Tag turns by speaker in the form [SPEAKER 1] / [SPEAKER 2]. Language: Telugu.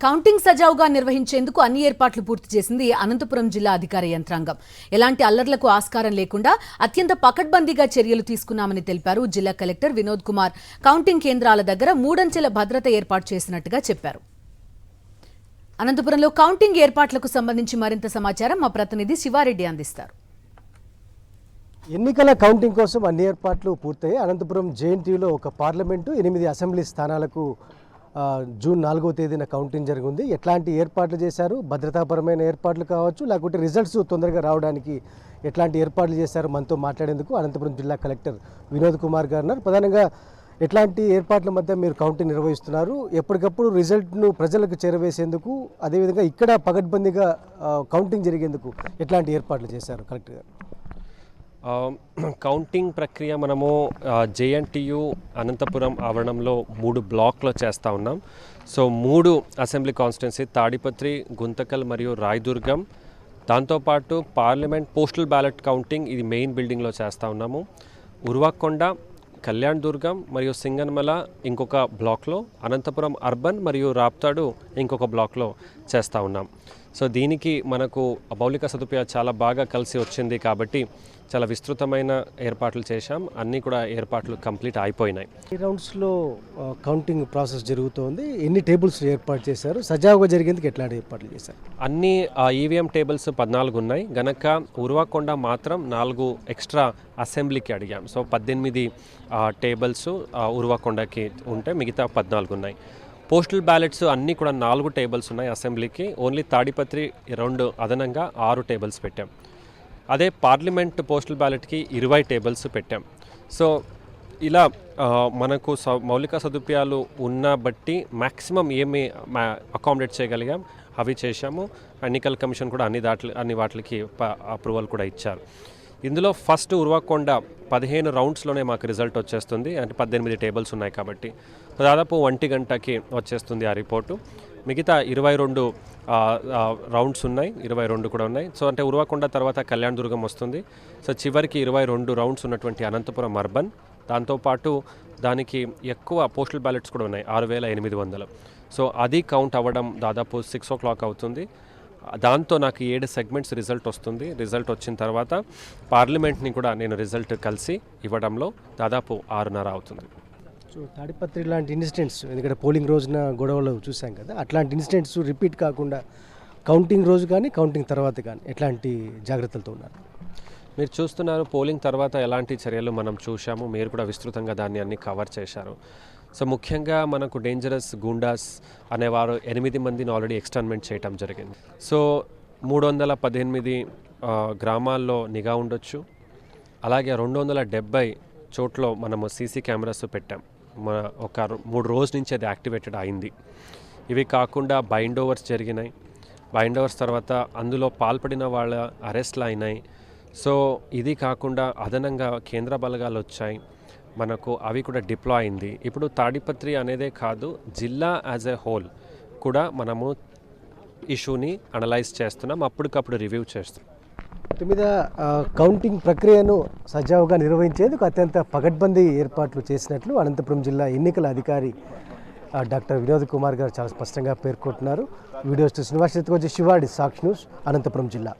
[SPEAKER 1] కౌంటింగ్ సజావుగా నిర్వహించేందుకు అన్ని ఏర్పాట్లు పూర్తి చేసింది అనంతపురం జిల్లా అధికార యంత్రాంగం. ఎలాంటి అల్లర్లకు ఆస్కారం లేకుండా అత్యంత పకడ్బందీగా చర్యలు తీసుకున్నామని తెలిపారు జిల్లా కలెక్టర్ వినోద్ కుమార్. కౌంటింగ్ కేంద్రాల దగ్గర మూడంచెల భద్రత ఏర్పాటు చేసినట్టుగా చెప్పారు. అనంతపురంలో కౌంటింగ్ ఏర్పాట్లకు సంబంధించి మరింత సమాచారం మా ప్రతినిధి శివారెడ్డి అందిస్తారు.
[SPEAKER 2] ఎన్నికల కౌంటింగ్ కోసం అన్ని ఏర్పాట్లు పూర్తయ్యాయి. అనంతపురం జేఎన్టీయూలో ఒక పార్లమెంటు 8 అసెంబ్లీ స్థానాలకు జూన్ 4వ తేదీన కౌంటింగ్ జరిగింది. ఎట్లాంటి ఏర్పాట్లు చేశారు, భద్రతాపరమైన ఏర్పాట్లు కావచ్చు, లేకుంటే రిజల్ట్స్ తొందరగా రావడానికి ఎట్లాంటి ఏర్పాట్లు చేశారు, మనతో మాట్లాడేందుకు అనంతపురం జిల్లా కలెక్టర్ వినోద్ కుమార్ గారు ఉన్నారు. ప్రధానంగా ఎట్లాంటి ఏర్పాట్ల మధ్య మీరు కౌంటింగ్ నిర్వహిస్తున్నారు, ఎప్పటికప్పుడు రిజల్ట్ను ప్రజలకు చేరవేసేందుకు, అదేవిధంగా ఇక్కడ పకడ్బందీగా కౌంటింగ్ జరిగేందుకు ఎట్లాంటి ఏర్పాట్లు చేశారు కలెక్టర్ గారు?
[SPEAKER 3] కౌంటింగ్ ప్రక్రియ మనము జేఎన్టీయూ అనంతపురం ఆవరణంలో 3 బ్లాక్లో చేస్తూ ఉన్నాం. So 3 assembly constituency Tadipatri, Guntakal మరియు రాయదుర్గం, దాంతోపాటు పార్లమెంట్ పోస్టల్ బ్యాలెట్ కౌంటింగ్ ఇది మెయిన్ బిల్డింగ్లో చేస్తూ ఉన్నాము. ఉరువాకొండ, కళ్యాణ్ దుర్గం మరియు సింగనమల ఇంకొక బ్లాక్లో, అనంతపురం అర్బన్ మరియు రాప్తాడు ఇంకొక బ్లాక్లో చేస్తూ ఉన్నాం. సో దీనికి మనకు మౌలిక సదుపాయాలు చాలా బాగా కలిసి వచ్చింది కాబట్టి చాలా విస్తృతమైన ఏర్పాట్లు చేశాం. అన్నీ కూడా ఏర్పాట్లు కంప్లీట్ అయిపోయినాయి.
[SPEAKER 2] ఈ రౌండ్స్లో కౌంటింగ్ ప్రాసెస్ జరుగుతోంది. ఎన్ని టేబుల్స్ ఏర్పాటు చేశారు, సజావుగా జరిగేందుకు ఎట్లాంటి ఏర్పాట్లు చేశారు?
[SPEAKER 3] అన్ని ఈవీఎం టేబుల్స్ 14 ఉన్నాయి గనక ఉరువాకొండ మాత్రం 4 ఎక్స్ట్రా అసెంబ్లీకి అడిగాం. సో 18 టేబుల్స్ ఉరువాకొండకి ఉంటే మిగతా 14 ఉన్నాయి. పోస్టల్ బ్యాలెట్స్ అన్నీ కూడా 4 టేబుల్స్ ఉన్నాయి అసెంబ్లీకి. ఓన్లీ తాడిపత్రి 2 అదనంగా 6 టేబుల్స్ పెట్టాం. అదే పార్లమెంట్ పోస్టల్ బ్యాలెట్కి 20 టేబుల్స్ పెట్టాం. సో ఇలా మనకు మౌలిక సదుపాయాలు ఉన్న బట్టి మ్యాక్సిమం ఏమి అకామిడేట్ చేయగలిగాం అవి చేశాము. ఎన్నికల కమిషన్ కూడా అన్ని వాటికి అప్రూవల్ కూడా ఇచ్చారు. ఇందులో ఫస్ట్ ఉరువాకొండ 15 రౌండ్స్లోనే మాకు రిజల్ట్ వచ్చేస్తుంది. అంటే 18 టేబుల్స్ ఉన్నాయి కాబట్టి దాదాపు 1 గంటకి వచ్చేస్తుంది ఆ రిపోర్టు. మిగతా 22 రౌండ్స్ ఉన్నాయి, 22 కూడా ఉన్నాయి. సో అంటే ఉరువాకొండ తర్వాత కళ్యాణ్ దుర్గం వస్తుంది. సో చివరికి 22 రౌండ్స్ ఉన్నటువంటి అనంతపురం అర్బన్, దాంతోపాటు దానికి ఎక్కువ పోస్టల్ బ్యాలెట్స్ కూడా ఉన్నాయి, 6800. సో అది కౌంట్ అవ్వడం దాదాపు 6 o'clock అవుతుంది. దాంతో నాకు 7 సెగ్మెంట్స్ రిజల్ట్ వస్తుంది. రిజల్ట్ వచ్చిన తర్వాత పార్లమెంట్ని కూడా నేను రిజల్ట్ కలిసి ఇవ్వడంలో దాదాపు 6:30 అవుతుంది.
[SPEAKER 2] సో తాడిపత్రి లాంటి ఇన్సిడెంట్స్, ఎందుకంటే పోలింగ్ రోజున గొడవలు చూసాం కదా, అట్లాంటి ఇన్సిడెంట్స్ రిపీట్ కాకుండా కౌంటింగ్ రోజు కానీ కౌంటింగ్ తర్వాత కానీ ఎట్లాంటి జాగ్రత్తలతో ఉన్నారు?
[SPEAKER 3] మీరు చూస్తున్నారు పోలింగ్ తర్వాత ఎలాంటి చర్యలు మనం చూసాము. మీరు కూడా విస్తృతంగా దాన్ని అన్ని కవర్ చేశారు. సో ముఖ్యంగా మనకు డేంజరస్ గూండాస్ అనేవారు 8 మందిని ఆల్రెడీ ఎక్స్టర్మినేట్ చేయటం జరిగింది. సో 318 గ్రామాల్లో నిఘా ఉండొచ్చు. అలాగే 270 చోట్ల మనము సీసీ కెమెరాస్ పెట్టాం. ఒక 3 రోజుల నుంచి అది యాక్టివేటెడ్ అయింది. ఇవి కాకుండా బైండ్ ఓవర్స్ జరిగినాయి. బైండ్ ఓవర్స్ తర్వాత అందులో పాల్పడిన వాళ్ళ అరెస్ట్లు అయినాయి. సో ఇది కాకుండా అదనంగా కేంద్ర బలగాలు వచ్చాయి మనకు, అవి కూడా డిప్లాయ్ అయింది. ఇప్పుడు తాడిపత్రి అనేదే కాదు, జిల్లా యాజ్ ఎ హోల్ కూడా మనము ఇష్యూని అనలైజ్ చేస్తున్నాం, అప్పటికప్పుడు రివ్యూ చేస్తున్నాం.
[SPEAKER 2] మీద కౌంటింగ్ ప్రక్రియను సజావుగా నిర్వహించేందుకు అత్యంత పకడ్బందీ ఏర్పాట్లు చేసినట్లు అనంతపురం జిల్లా ఎన్నికల అధికారి డాక్టర్ వినోద్ కుమార్ గారు చాలా స్పష్టంగా పేర్కొంటున్నారు. వీడియోస్ శ్రీనివాస్ శివాడి, సాక్షి న్యూస్, అనంతపురం జిల్లా.